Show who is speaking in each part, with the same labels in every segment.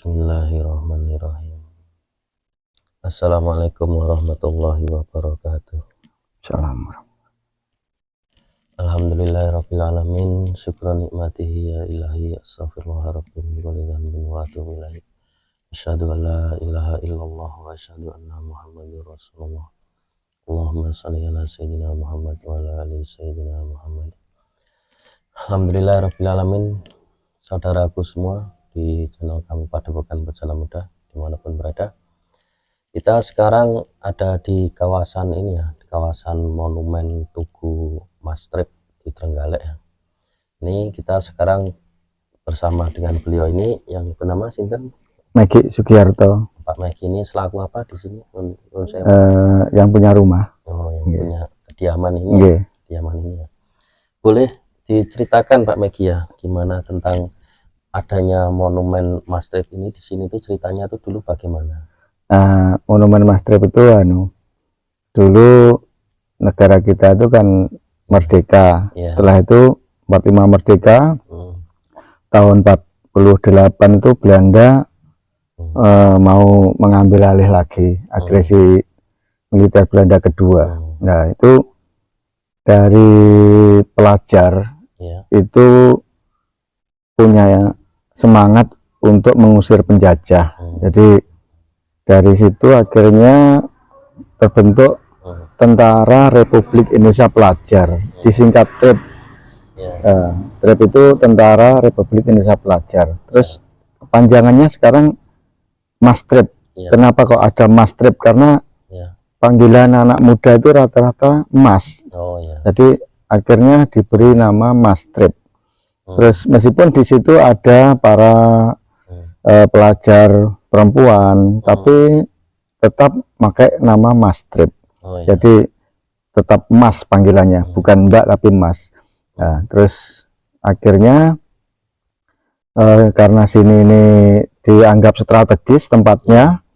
Speaker 1: Bismillahirrahmanirrahim. Assalamualaikum warahmatullahi wabarakatuh.
Speaker 2: Salam.
Speaker 1: Alhamdulillahirrabbilalamin. Syukran nikmatihi ya ilahi. Astaghfirullah rabbi min kulli dhanbin wa atubu ilaih. Asyhadu an la ilaha illallah wa asyhadu anna muhammadur rasulullah. Allahumma shalli ala sayyidina Muhammad wa ala ali sayyidina Muhammad. Alhamdulillahirrabbilalamin. Saudaraku semua di channel kami Padepokan Berjalan Mudah dimanapun berada, kita sekarang ada di kawasan ini ya, di kawasan Monumen Tugu Mas Trip di Trenggalek ya. Ini kita sekarang bersama dengan beliau ini yang bernama Sinten?
Speaker 2: Megi Sugiarto.
Speaker 1: Pak Megi ini selaku apa di sini?
Speaker 2: Yang punya rumah.
Speaker 1: Oh, yang punya kediaman ini. Kediaman ini ya. Boleh diceritakan Pak Megi ya, gimana tentang adanya Monumen Mas Trip ini di sini tuh, ceritanya tuh dulu bagaimana?
Speaker 2: Monumen Mas Trip itu dulu negara kita itu kan merdeka. Setelah itu 45 merdeka. Tahun 48 itu Belanda mau mengambil alih lagi, agresi militer Belanda kedua. Nah, itu dari pelajar itu punya semangat untuk mengusir penjajah. Jadi dari situ akhirnya terbentuk Tentara Republik Indonesia Pelajar, disingkat TRIP. TRIP itu Tentara Republik Indonesia Pelajar. Terus panjangannya sekarang Mas Trip. Kenapa kok ada Mas Trip? Karena panggilan anak muda itu rata-rata Mas. Jadi akhirnya diberi nama Mas Trip. Terus meskipun di situ ada para pelajar perempuan, tapi tetap pakai nama Mas Trip. Jadi tetap Mas panggilannya, bukan Mbak tapi Mas. Nah, terus akhirnya karena sini ini dianggap strategis tempatnya,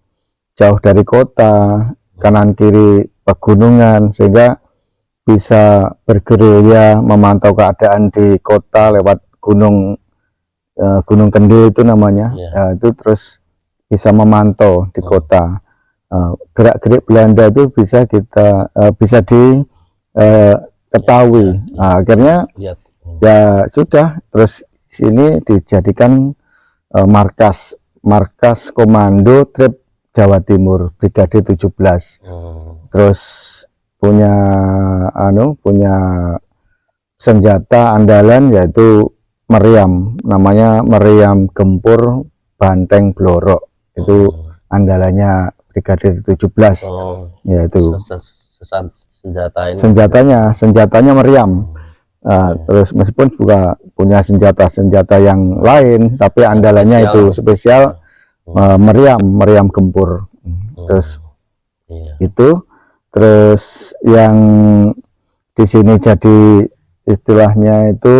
Speaker 2: jauh dari kota, kanan kiri pegunungan, sehingga bisa bergerilya memantau keadaan di kota lewat Gunung Kendil itu namanya. Itu terus bisa memantau di kota. Gerak-gerik Belanda itu bisa kita bisa diketahui. Akhirnya ya sudah, terus sini dijadikan markas komando Trip Jawa Timur Brigade 17. Terus punya senjata andalan yaitu meriam, namanya meriam gempur banteng blorok. Itu andalannya Brigade 17. Yaitu senjatanya meriam. Terus meskipun juga punya senjata yang lain, tapi andalannya itu spesial meriam gempur. Terus itu, terus yang di sini jadi istilahnya itu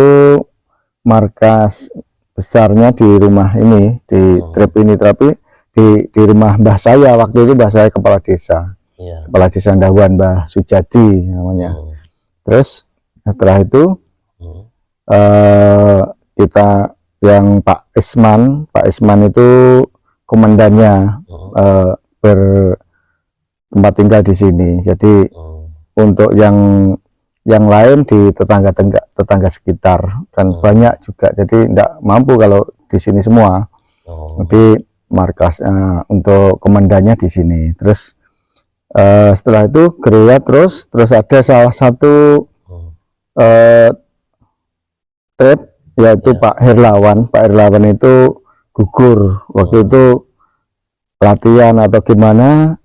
Speaker 2: markas besarnya di rumah ini, di Trip ini, tapi di rumah mbah saya waktu itu. Mbah saya kepala desa, kepala desa Ndahuan, Mbah Sujadi namanya. Terus setelah itu kita yang Pak Isman itu komandannya, bertempat tinggal di sini. Jadi untuk yang lain di tetangga sekitar kan banyak juga, jadi tidak mampu kalau di sini semua. Jadi markas untuk komandannya di sini. Terus setelah itu gerilya terus ada salah satu Trip yaitu Pak Herlawan. Pak Herlawan itu gugur waktu itu latihan atau gimana,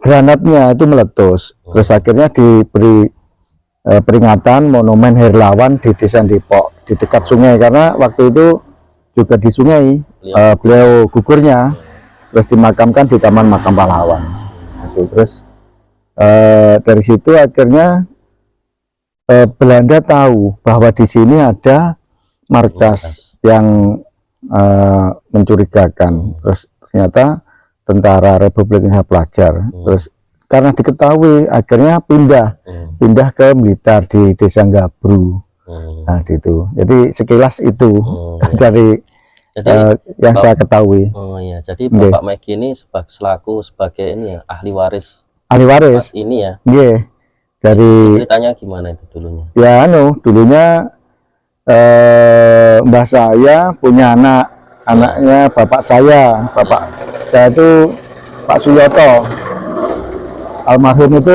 Speaker 2: granatnya itu meletus. Terus akhirnya diberi peringatan Monumen Herlawan di Desa Depok, di dekat sungai, karena waktu itu juga di sungai beliau gugurnya. Terus dimakamkan di Taman Makam Pahlawan. Terus dari situ akhirnya Belanda tahu bahwa di sini ada markas yang mencurigakan. Terus ternyata Tentara Republik Indonesia Pelajar. Terus karena diketahui akhirnya pindah ke Blitar di Desa Gabru. Nah, gitu. Jadi sekilas itu dari
Speaker 1: Jadi
Speaker 2: yang saya ketahui.
Speaker 1: oh iya, jadi Bapak Megi ini selaku sebagai ini ya, ahli waris
Speaker 2: Ahli waris
Speaker 1: ini ya.
Speaker 2: Nggih. Dari
Speaker 1: ceritanya gimana itu dulunya?
Speaker 2: Ya dulunya mbah saya punya anaknya bapak saya itu Pak Suyoto. Almarhum itu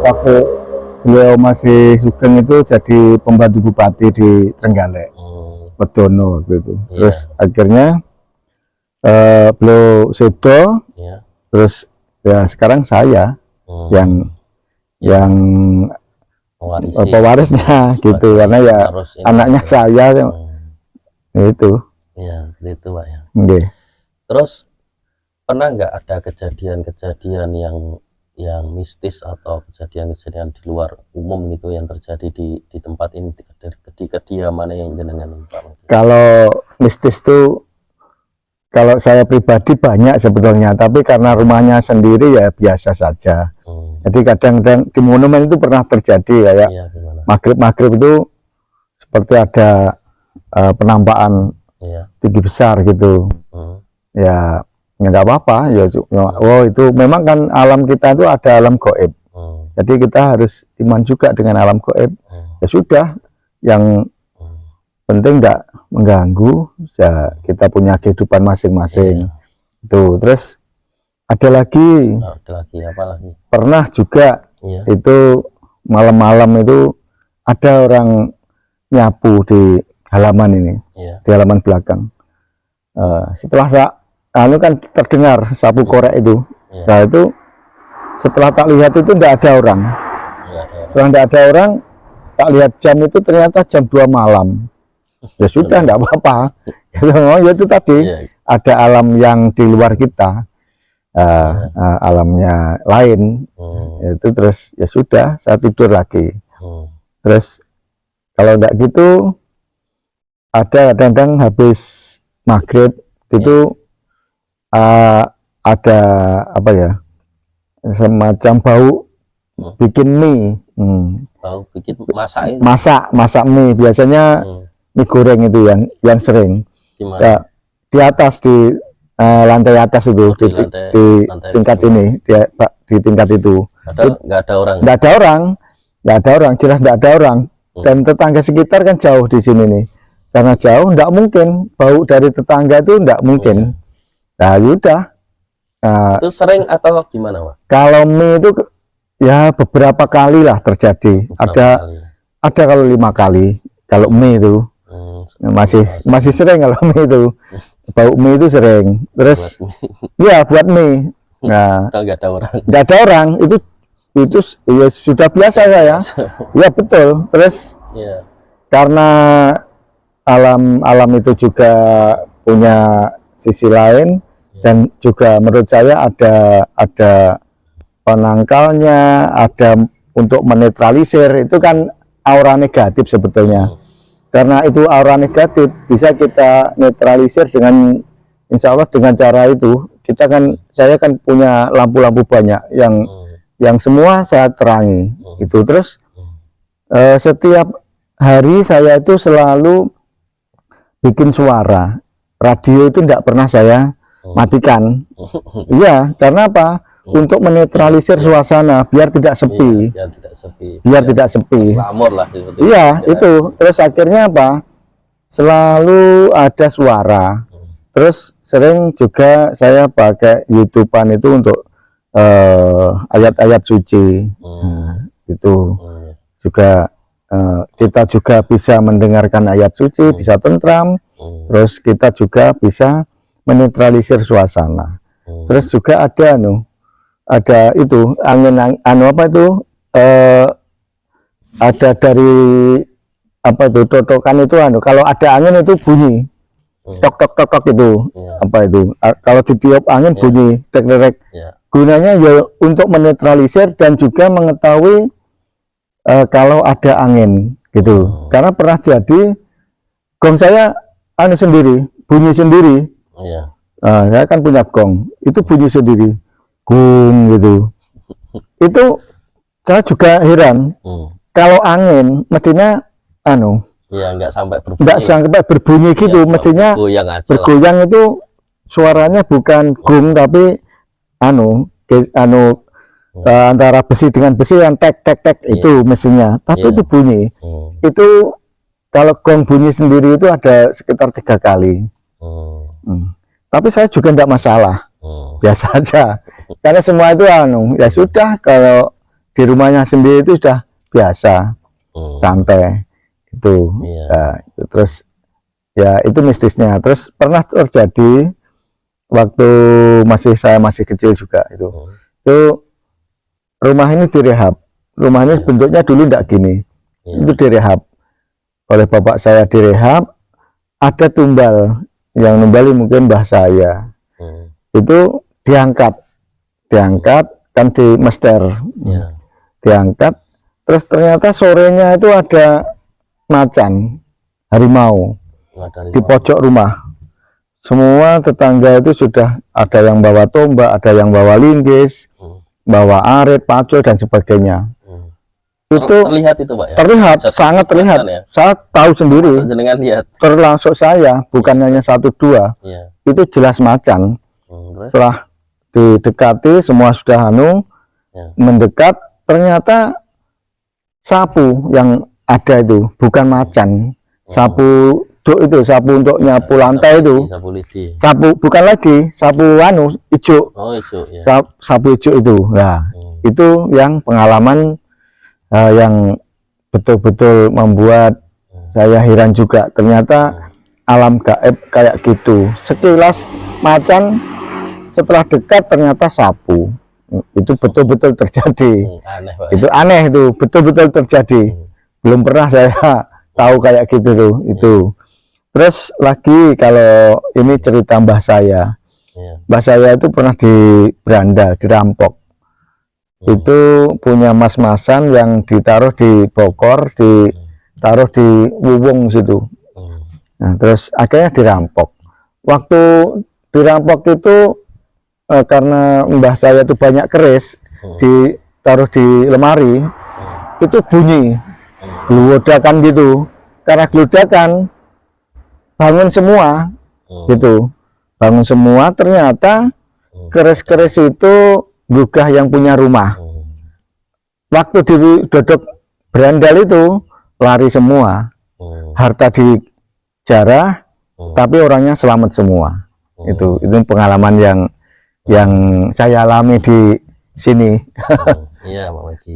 Speaker 2: waktu beliau masih sugeng itu jadi pembantu bupati di Trenggalek, Wedono gitu. Terus akhirnya beliau sedo, terus ya sekarang saya yang pewarisnya gitu, karena ya anaknya saya itu.
Speaker 1: Ya, itu Pak ya.
Speaker 2: Okay.
Speaker 1: Terus pernah nggak ada kejadian-kejadian yang mistis atau kejadian-kejadian di luar umum gitu yang terjadi di tempat ini, di kediaman yang jenengan Pak?
Speaker 2: Kalau mistis tuh, kalau saya pribadi banyak sebetulnya, tapi karena rumahnya sendiri ya biasa saja. Jadi kadang-kadang di monumen itu pernah terjadi kayak maghrib itu seperti ada penampakan tinggi besar gitu. Ya nggak apa-apa ya. Oh itu memang kan alam kita itu ada alam gaib. Jadi kita harus iman juga dengan alam gaib. Ya sudah, yang penting nggak mengganggu. Ya kita punya kehidupan masing-masing. Tuh, terus ada lagi
Speaker 1: apa lagi?
Speaker 2: Pernah juga itu malam-malam itu ada orang nyapu di halaman ini, di halaman belakang. Setelah kan terdengar sapu korek itu. Nah itu setelah tak lihat itu tidak ada orang. Setelah tidak ada orang, tak lihat jam itu ternyata jam 2 malam. Ya sudah, tidak apa-apa. Oh ya itu tadi ada alam yang di luar kita, alamnya lain. Itu terus ya sudah, saya tidur lagi. Terus kalau tidak gitu, ada kadang-kadang habis maghrib itu ada apa ya, semacam bau bikin mie.
Speaker 1: Bau bikin
Speaker 2: masak mie, biasanya mie goreng itu yang sering ya, di atas, di lantai atas itu, di tingkat ini, di tingkat itu
Speaker 1: nggak ada
Speaker 2: orang, jelas nggak ada orang. Dan tetangga sekitar kan jauh di sini nih, karena jauh nggak mungkin bau dari tetangga itu, nggak mungkin. Nah yaudah,
Speaker 1: itu sering atau gimana Pak?
Speaker 2: Kalau mie itu ya beberapa kali lah terjadi. Ada kalau 5 kali kalau mie itu. Masih sering kalau mie itu. Bau mie itu sering. Terus ya buat mie. Nah,
Speaker 1: nggak
Speaker 2: ada orang itu ya sudah biasa saya. Ya betul. Terus karena alam itu juga punya sisi lain, dan juga menurut saya ada penangkalnya, ada untuk menetralisir. Itu kan aura negatif sebetulnya. Karena itu aura negatif bisa kita netralisir dengan, insya Allah dengan cara itu. Saya kan punya lampu-lampu banyak yang semua saya terangi. Itu terus setiap hari saya itu selalu bikin suara. Radio itu tidak pernah saya matikan. Iya, karena apa? Untuk menetralisir suasana biar tidak sepi. Biar tidak sepi. Iya, itu. Terus akhirnya apa? Selalu ada suara. Terus sering juga saya pakai YouTubean itu untuk ayat-ayat suci. Itu juga kita juga bisa mendengarkan ayat suci, bisa tentram. Terus kita juga bisa menetralisir suasana. Terus juga ada itu angin apa itu, ada dari apa itu totokan itu kalau ada angin itu bunyi tok tok tok tok itu apa itu, kalau ditiup angin bunyi tek tek. Gunanya ya untuk menetralisir dan juga mengetahui kalau ada angin gitu. Karena pernah jadi gong saya sendiri, bunyi sendiri. Saya kan punya gong, itu bunyi sendiri, gong gitu. Itu saya juga heran. Kalau angin mestinya anu,
Speaker 1: ya nggak sampai berbunyi,
Speaker 2: nggak sampai berbunyi gitu,
Speaker 1: cuma
Speaker 2: mestinya
Speaker 1: bergoyang aja lah.
Speaker 2: bergoyang itu suaranya bukan gong tapi antara besi dengan besi yang tek tek tek itu mestinya, tapi itu bunyi. Itu kalau gong bunyi sendiri itu ada sekitar 3 kali. Tapi saya juga tidak masalah, biasa aja, karena semua itu ya sudah, kalau di rumahnya sendiri itu sudah biasa, santai itu. Nah, terus ya itu mistisnya. Terus pernah terjadi waktu saya masih kecil juga itu rumah ini direhab. Rumah ini bentuknya dulu tidak gini, itu direhab oleh bapak saya, direhab. Ada tumbal yang numbali mungkin mbah saya, itu diangkat kan di mester, diangkat. Terus ternyata sorenya itu ada macan harimau di pojok rumah. Semua tetangga itu sudah ada yang bawa tombak, ada yang bawa linggis, bawa arit, pacul dan sebagainya. Itu
Speaker 1: terlihat itu, Pak, ya?
Speaker 2: Terlihat, sangat terlihat. Ya? Saya tahu sendiri. Termasuk saya, bukan hanya 1-2. Itu jelas macan. Setelah didekati, semua sudah mendekat, ternyata sapu yang ada itu bukan macan. Sapu itu sapu untuk nyapu lantai itu, sapu bukan lagi sapu hijau. Sapu hijau itu. Nah, itu yang pengalaman yang betul-betul membuat saya heran juga. Ternyata alam gaib kayak gitu. Sekilas macan, setelah dekat ternyata sapu. Itu betul-betul terjadi. Itu aneh, itu betul-betul terjadi. Belum pernah saya tahu kayak gitu tuh. Itu. Terus lagi kalau ini cerita mbah saya. Mbah saya itu pernah di beranda, dirampok. Itu punya mas-masan yang ditaruh di bokor, ditaruh di wuwung situ. Nah, terus akhirnya dirampok. Waktu dirampok itu karena mbah saya itu banyak keris, ditaruh di lemari, itu bunyi geludakan gitu. Karena geludakan bangun semua gitu, bangun semua. Ternyata keris-keris itu gugah yang punya rumah. Waktu didodok berandal itu lari semua, harta dijarah, tapi orangnya selamat semua. Itu pengalaman yang saya alami di sini.
Speaker 1: Iya, Pak Maji.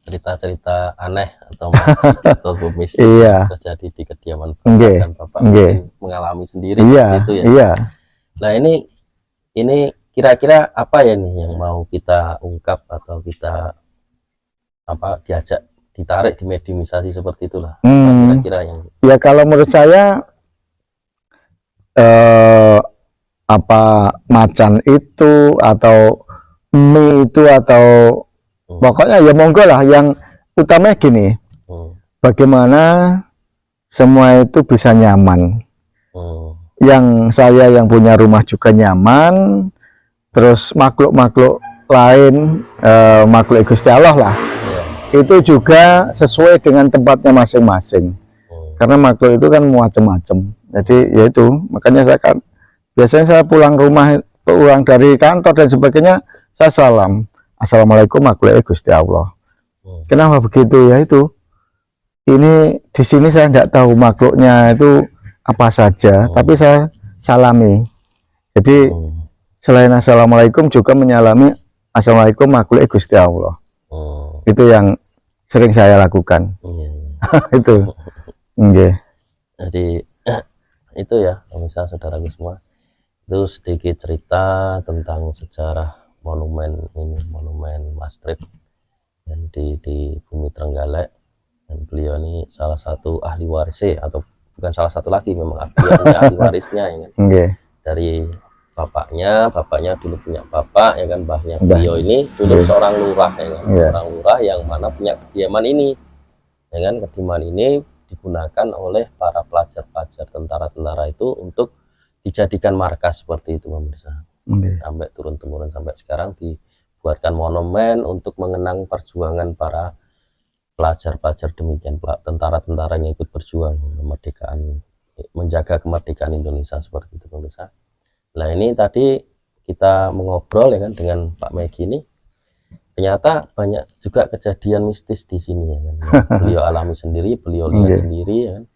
Speaker 1: Cerita-cerita aneh atau magic atau mistis terjadi di kediaman Bapak dan Bapak mengalami sendiri gitu ya. Nah, ini kira-kira apa ya nih yang mau kita ungkap atau kita ditarik di mediumisasi seperti itulah. Kira-kira yang
Speaker 2: ya, kalau menurut saya macan itu atau mie itu atau pokoknya ya monggo lah, yang utamanya gini, bagaimana semua itu bisa nyaman. Yang saya yang punya rumah juga nyaman, terus makhluk-makhluk lain, makhluk Gusti Allah lah, itu juga sesuai dengan tempatnya masing-masing. Karena makhluk itu kan macam-macam. Jadi ya itu, makanya biasanya saya pulang dari kantor dan sebagainya, saya salam, assalamualaikum makhluk Gusti Allah. Kenapa begitu? Ya itu, ini di sini saya tidak tahu makhluknya itu apa saja, tapi saya salami. Jadi selain assalamualaikum juga menyalami assalamualaikum makhluk Gusti Allah. Itu yang sering saya lakukan. Itu.
Speaker 1: Jadi itu ya, pemirsa saudaraku semua, itu sedikit cerita tentang sejarah monumen ini, monumen Mas Trip yang di Bumi Trenggalek. Dan beliau ini salah satu ahli warisnya, atau bukan salah satu lagi, memang ahli warisnya ya kan? Dari bapaknya dulu punya bapak ya kan, mbahnya beliau ini dulu seorang lurah ya kan, seorang lurah yang mana punya kediaman ini ya kan. Kediaman ini digunakan oleh para pelajar-pelajar tentara-tentara itu untuk dijadikan markas seperti itu, pemirsa. Sampai turun-temurun sampai sekarang dibuatkan monumen untuk mengenang perjuangan para pelajar-pelajar demikian, tentara-tentara yang ikut berjuang kemerdekaan, menjaga kemerdekaan Indonesia seperti itu pemirsa. Nah ini tadi kita mengobrol ya kan dengan Pak Megi ini, ternyata banyak juga kejadian mistis di sini ya kan. Beliau alami sendiri, beliau lihat sendiri ya kan.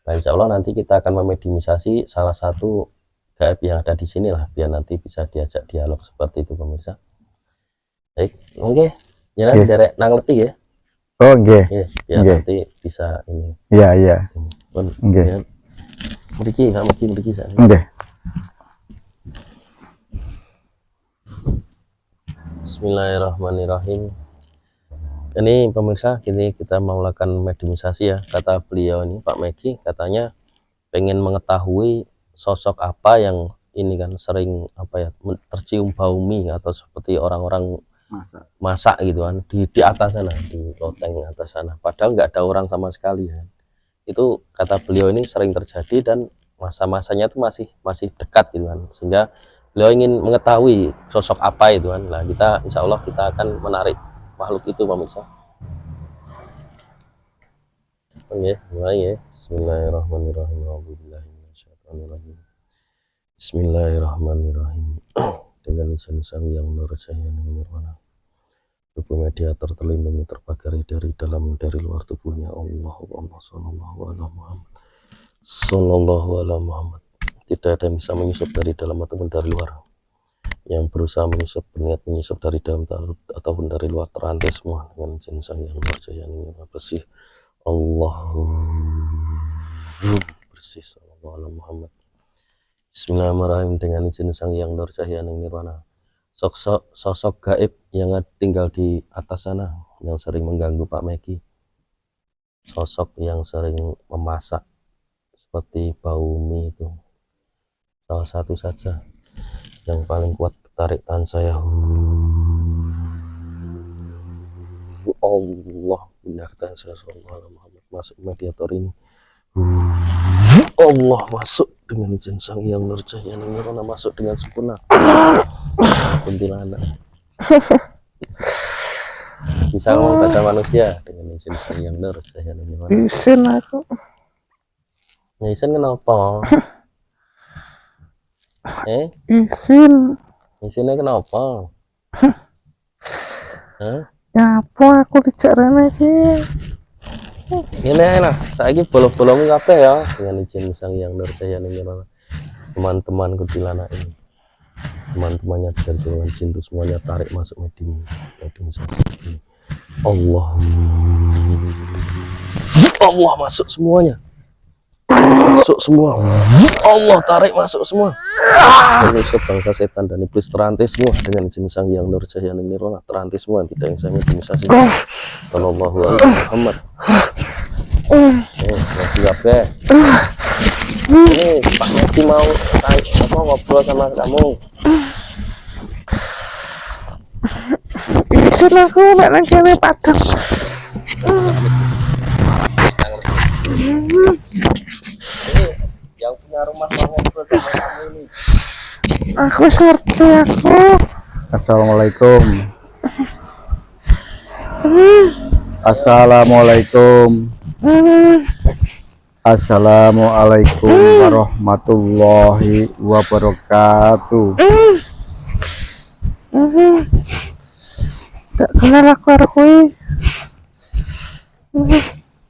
Speaker 1: Nah, insya Allah nanti kita akan memediumisasi salah satu gaib yang ada di sini lah, biar nanti bisa diajak dialog seperti itu pemirsa. Baik, oke, ya derek nang letih ya.
Speaker 2: Oh nggih.
Speaker 1: Ya nanti bisa ini.
Speaker 2: Iya.
Speaker 1: Nggih. Mriki sak.
Speaker 2: Nggih.
Speaker 1: Bismillahirrahmanirrahim. Ini pemirsa, kini kita mau lakukan mediumisasi ya. Kata beliau ini Pak Megi katanya pengen mengetahui sosok apa yang ini kan sering apa ya tercium bau mie atau seperti orang-orang masak gitu kan di atas sana, di loteng atas sana, padahal nggak ada orang sama sekali ya. Itu kata beliau ini sering terjadi dan masa-masanya itu masih dekat gitu kan, sehingga beliau ingin mengetahui sosok apa itu kan. Nah kita insya Allah kita akan menarik makhluk itu pemirsa. Oke, mulai ya. Bismillahirrahmanirrahim. Bismillahirrahmanirrahim. Dengan izin Sang Yang Nur Cahaya Nirwana, tubuh mediator terlindungi terpagari dari dalam dari luar tubuhnya. Allahumma sallallahu ala Muhammad sallallahu ala Muhammad. Tidak ada yang bisa menyusup dari dalam ataupun dari luar. Yang berusaha menyusup, berniat menyusup dari dalam ataupun dari luar, terrantai semua dengan izin Sang Yang Nur Cahaya Nirwana. Bersih Allahumma bersih sallallahu ala Muhammad. Bismillahirrahmanirrahim. Dengan izin Sang Yang Nur Cahaya Nirwana, sosok gaib yang tinggal di atas sana yang sering mengganggu Pak Megi, sosok yang sering memasak seperti bau mie itu, salah satu saja yang paling kuat. Tarik tangan saya. Allah pindahkan saya sallallahu Muhammad masuk mediator ini. Allah masuk dengan izin Sang Yang Nur Cahaya Nirwana, masuk dengan sempurna. Kuntilanak bisa ngomong bahasa manusia dengan izin Sang Yang Nur Cahaya Nirwana.
Speaker 2: Izin aku.
Speaker 1: Ya izin kenapa? Izinnya kenapa?
Speaker 2: Apa aku dicarane iki?
Speaker 1: Ini lah, saiki bolong-bolong kabeh ya dengan izin Sang Yang Nur Cahaya Nirwana. Teman-teman kuntilanak ini, teman-temannya dan golongan jin itu semuanya tarik masuk medium ini. Allah masuk semuanya, masuk semua. Allah tarik masuk semua. Menyusup bangsa setan dan iblis terrantai semua dengan izin Sang Yang Nur Cahaya Nirwana, terrantai semua, tidak yang saya mediumisasi. Sallallahu alaihi Muhammad. Masih kabeh. Ini Pak Megi mau ngobrol sama kamu.
Speaker 2: Izin aku nek nang kene padang.
Speaker 1: Ini yang punya rumah mau ngobrol sama kamu ini.
Speaker 2: Aku ngerti aku. Assalamualaikum. Assalamualaikum. Assalamualaikum warahmatullahi wabarakatuh. Tak kenal aku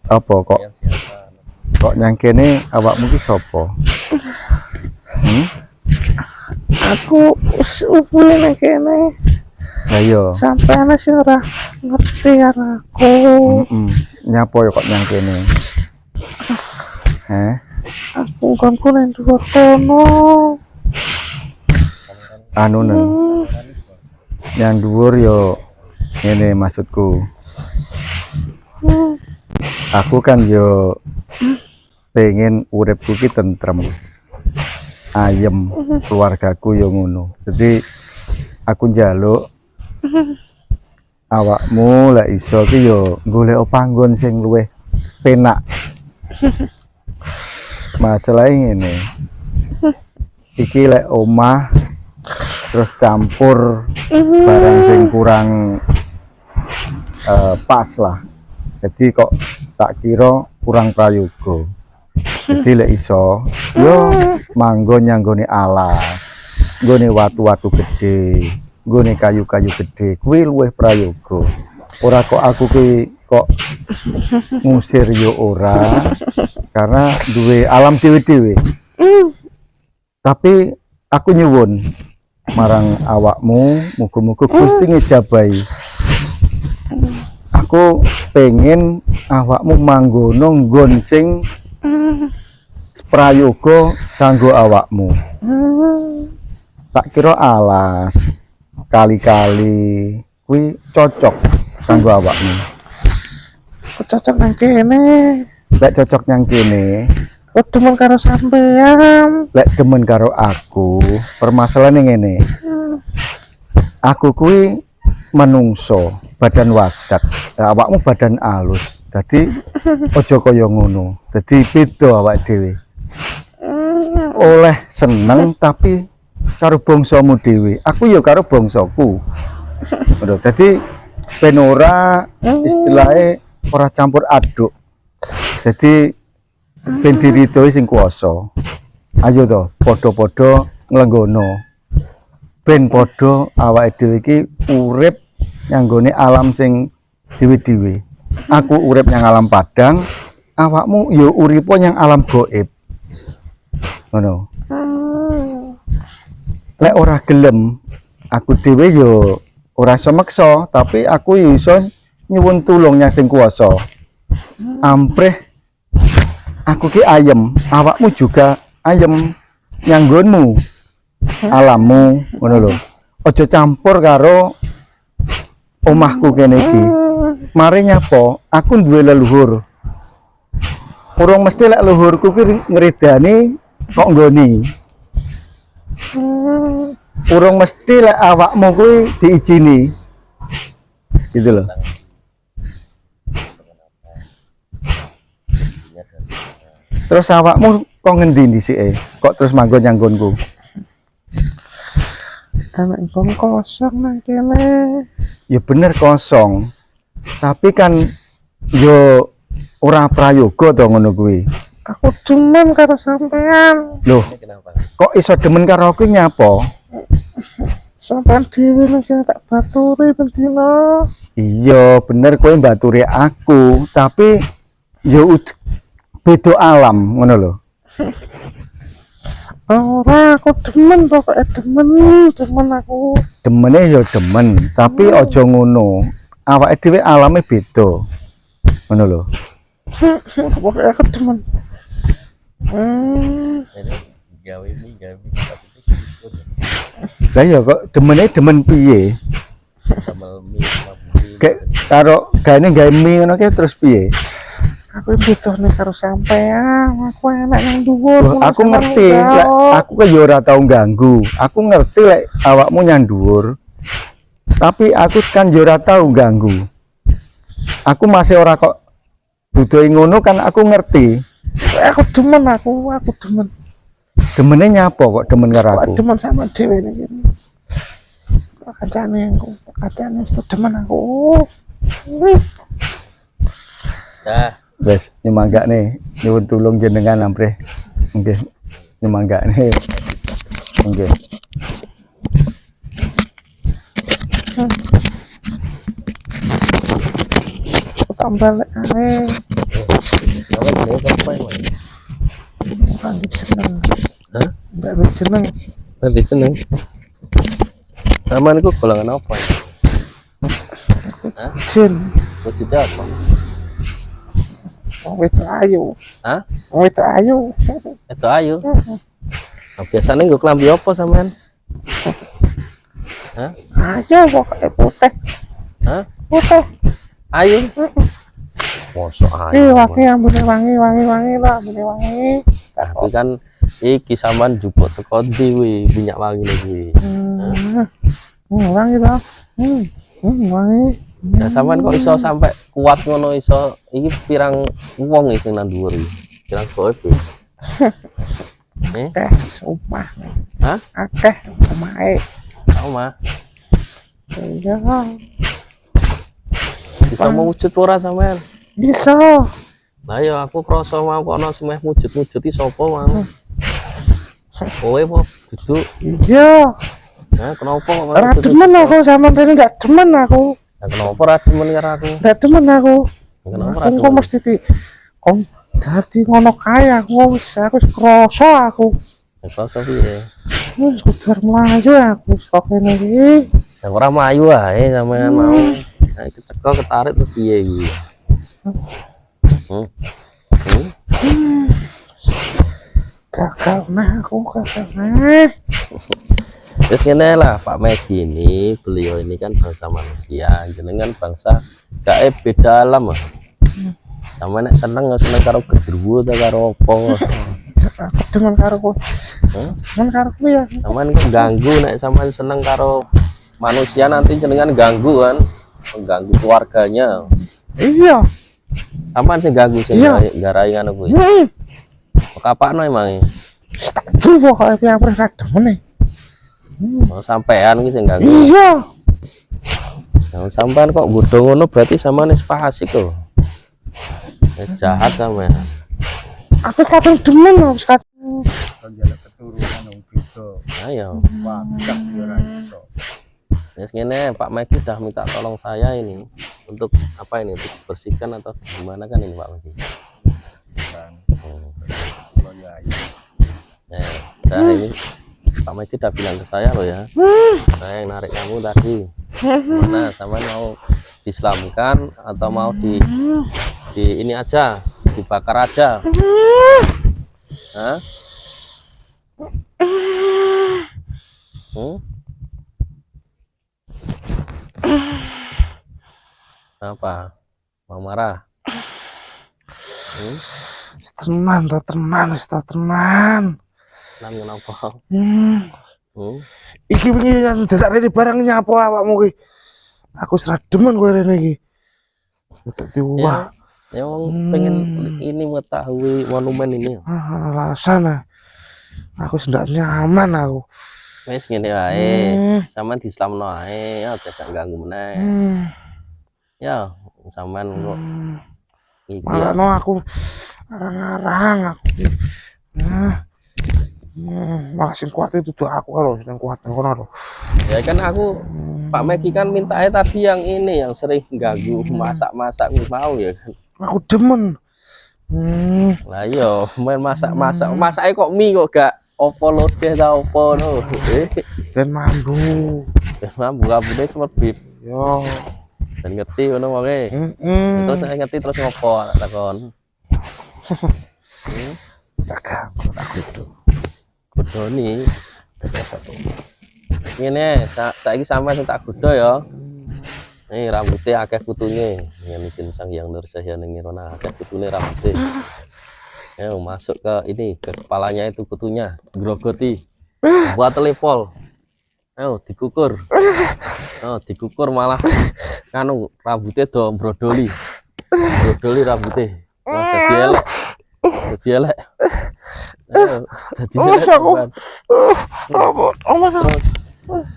Speaker 2: apa kok nyangkene awakmu ki sapa? Aku upule nang kene. Ayo. Sampai ana sing ora ngerti karo aku. Nyapa ya kok nyangkene? Aku kan nang dhuwur kono. Anu nang. Yang dhuwur yo ngene maksudku. Aku kan yo pengen uripku ki tentrem. Ayem, keluargaku yo ngono. Jadi aku njaluk awakmu lek iso ki yo golek panggon sing luwih penak. Masalah ngene. Iki lek omah terus campur barang sing kurang pas lah. Jadi kok tak kira kurang prayoga. Jadi lek iso yo manggon nyanggone alas, nggone watu-watu gede, nggone kayu-kayu gede, kuwi luwih prayoga. Ora kok aku ki kok ngusir yo ora, karena duwe alam dhewe-dhewe. Tapi aku nyuwun marang awakmu, muga-muga Gusti ngejabahi. Aku pengen awakmu manggono nggon sing prayoga kanggo awakmu. Tak kira alas, kali-kali kuwi cocok kanggo awakmu.
Speaker 3: Cocok nang kene.
Speaker 2: Lek cocok nyang kene,
Speaker 3: Kok demen karo sampean.
Speaker 2: lek demen karo aku, permasalahan ngene. Aku kuwi menungso, badan wadak. Awakmu badan alus. Dadi aja kaya ngono. Dadi beda awak dhewe. Oleh seneng tapi karo bangsamu dhewe. Aku ya karo bangsaku. Ngono. Dadi ben ora istilahnya ora campur aduk. Jadi ben diridhoi sing kuwasa. Ayo to, padha-padha nglenggono. Ben padha awake dhewe iki urip nyanggone alam sing dhewe-dhewe. Aku urip nang alam padang, awakmu ya uripa nang alam gaib. Ngono. Lek ora gelem, aku dhewe ya ora iso meksa, tapi aku ya iso nyuwun tulung nyang sing kuwasa. Ampreh aku ki ayem, awakmu juga ayem nyanggonmu, alammu, ngono lho. Aja campur karo omahku kene iki. Mari nyapa, aku duwe leluhur. Urung mesti lek leluhurku ki ngredani kok nggoni. Urung mesti lek awakmu kuwi diijini. Gitu loh. Terus awakmu kok ngendi dhisike? Kok terus manggon nyanggonku?
Speaker 3: Anak kon kosong nang kene.
Speaker 2: Ya bener kosong. Tapi kan yo ora prayoga to ngono kuwi.
Speaker 3: Aku demen karo sampean.
Speaker 2: Loh, kok iso demen karo aku nyapa?
Speaker 3: Sampean dhewe lho sing tak baturi bendina.
Speaker 2: Iya, bener kowe mbaturi aku, tapi yo beda alam ngono lho.
Speaker 3: Ora, aku demen pokoke demen aku.
Speaker 2: Demene yo demen, tapi aja ngono. Awake dhewe alame beda. Ngono lho.
Speaker 3: Pokoke aku demen.
Speaker 2: Lah ya kok demene demen piye? Kayak karo gaene gawe mie ngono ki terus piye?
Speaker 3: Aku bedone karo sampean. Aku enak nang dhuwur.
Speaker 2: Loh, aku ngerti, lek aku kan yo ora tau ganggu. Aku ngerti lek awakmu nyang dhuwur. Tapi aku kan yo ora tau ganggu. Aku masih ora kok budoi ngono kan aku ngerti.
Speaker 3: Aku demen aku demen.
Speaker 2: Demene nyapa kok demen karo aku?
Speaker 3: Aku demen sama dhewe ning kene. Kancane wis demen aku.
Speaker 1: Dah.
Speaker 2: Wes nyemanggakne nyuwun tulung jenengan ampreh. Nggih. Nyemanggakne. Nggih.
Speaker 3: Tambah lek ae. Kan jeneng.
Speaker 1: Hah?
Speaker 3: Mbak jeneng.
Speaker 1: Nanti seneng. Aman ku golongan apa? Hah?
Speaker 3: Jin.
Speaker 1: Wujudnya apa?
Speaker 3: Wong wedok ayu.
Speaker 1: Hah?
Speaker 3: Wong wedok ayu.
Speaker 1: Itu ayu. Nah, biasanya gue kelambi apa sampean? Hah?
Speaker 3: Ayu pokoke putih.
Speaker 1: Hah?
Speaker 3: Putih.
Speaker 1: Ayu? Mosok
Speaker 3: Ih,
Speaker 1: ayu.
Speaker 3: wangi ambune wangi lah, ambune wangi.
Speaker 1: Tapi kan iki sampean jupuk teko ndi kuwi minyak wangi kuwi.
Speaker 3: Wangi lah. Wangi.
Speaker 1: Ya sampean kok iso sampai kuat ngono iso iki pirang wong sing nang dhuwur iki. Pirang goib.
Speaker 3: Akeh omah.
Speaker 1: Hah?
Speaker 3: Akeh omahe.
Speaker 1: Omah.
Speaker 3: Iya.
Speaker 1: Bisa mewujud ora sampean?
Speaker 3: Bisa.
Speaker 1: Lah ya aku krasa mau kono semeh mujud-mujuti sapa mau. Kowe apa duduk?
Speaker 3: Iya.
Speaker 1: Nah, kenapa kok
Speaker 3: Ora demen aku sama Rene, gak demen aku.
Speaker 1: Nah, kenapa ra demen karo aku?
Speaker 3: Gak demen aku.
Speaker 1: Kenapa ra
Speaker 3: Aku kok
Speaker 1: demen?
Speaker 3: mesti kom dadi ngono kae aku wis krasa aku.
Speaker 1: Ya krasa piye?
Speaker 3: Wis kudu mlayu aku sok kene iki.
Speaker 1: Ya ora mlayu ae sampean mau. Nah, kecekel ketarik terus piye iki? Hmm.
Speaker 3: Gagal nah aku gagal nah.
Speaker 1: Terus ngene lah Pak Megi ini, beliau ini kan bangsa manusia, jenengan bangsa gae beda alam ah. Sama nek seneng karo gedruwo ta karo apa.
Speaker 3: Aku demen karo kowe. Demen karo kowe ya.
Speaker 1: Sampean kan ganggu nek sampean seneng karo manusia nanti jenengan ganggu kan, mengganggu keluarganya.
Speaker 3: Iya.
Speaker 1: Sampean sing ganggu sing
Speaker 3: Iya.
Speaker 1: garai ngono kuwi.
Speaker 3: Heeh.
Speaker 1: Kapakno emang.
Speaker 3: Tak tuwa kok aku ora demen.
Speaker 1: Oh, sampean ki sing ganggu.
Speaker 3: Iya.
Speaker 1: Nah, sampean kok godho ngono berarti sampean wis fasik kok. Wis jahat sampean.
Speaker 3: Aku kadang demen aku kadang.
Speaker 2: Njaluk keturunan wong beda.
Speaker 1: Ayo.
Speaker 2: Wadah ya ora iso.
Speaker 1: Yes, ngene Pak Megi sudah minta tolong saya ini untuk apa ini, untuk bersihkan atau gimana kan ini Pak Megi. Nah ini Pak Megi udah bilang ke saya loh ya, saya yang narik kamu tadi. Mana sama mau diselamatkan atau mau di ini aja, dibakar aja? Hah? Apa? Mau marah?
Speaker 3: Tenan to tenan wis to tenan.
Speaker 1: Kenapa?
Speaker 3: Iki wingi dadak rene barang nyapo awakmu ki. Aku ora demen kowe rene iki. Dadi wah.
Speaker 1: Ya wong pengen ini mengetahui monumen ini.
Speaker 3: Alasan aku ndak nyaman aku.
Speaker 1: Wis ngene wae, sampean dislamno ae, ya tidak ganggu meneh. Ya, sampean kok iki ya.
Speaker 3: Malah aku arang aku. Malah sing kuat itu tuh aku karo sing kuat ngono lho.
Speaker 1: Ya kan aku Pak Megi kan mintanya tadi yang ini yang sering ganggu masak-masak mau ya kan.
Speaker 3: Aku demen.
Speaker 1: Lah iya, main masak-masak. Masake kok mie kok gak opo lodeh ta opo no.
Speaker 3: Dan mambu.
Speaker 1: Ya mambu kabune semebit.
Speaker 3: Yo.
Speaker 1: Dan ngerti ngono wonge. Terus saya ngerti terus ngopo tak takon.
Speaker 3: Takkan aku itu.
Speaker 1: Godoni. Ngene, saiki sampean sing tak godho ya. Nih rambutnya akeh kutunya. Yang mungkin Sang Hyang Nurjaya Ningirana akeh kutune rambutnya. Ayo masuk ke ini, ke kepalanya itu kutunya, grogoti. Buat telepol. Ayo dikukur. Oh, dikukur malah kanu rambutnya do brodoli. Brodoli rambutnya. Wah, jadi elek. Jadi elek. Ayo, jadi elek. Terus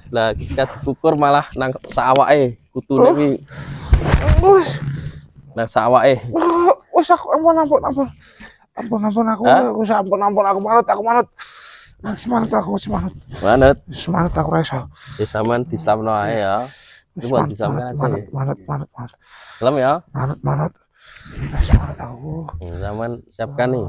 Speaker 1: lah kita dikukur malah nang sawake kutune iki. Nang sawake.
Speaker 3: Wes aku ampun aku. Wis ampun aku manut. Semangat aku. Semangat aku rasa.
Speaker 1: Wis sampean dislamno ae ya. Coba disampean aja.
Speaker 3: Manut.
Speaker 1: Salam ya.
Speaker 3: Manut. Semangat aku.
Speaker 1: Sampean siapkan nih.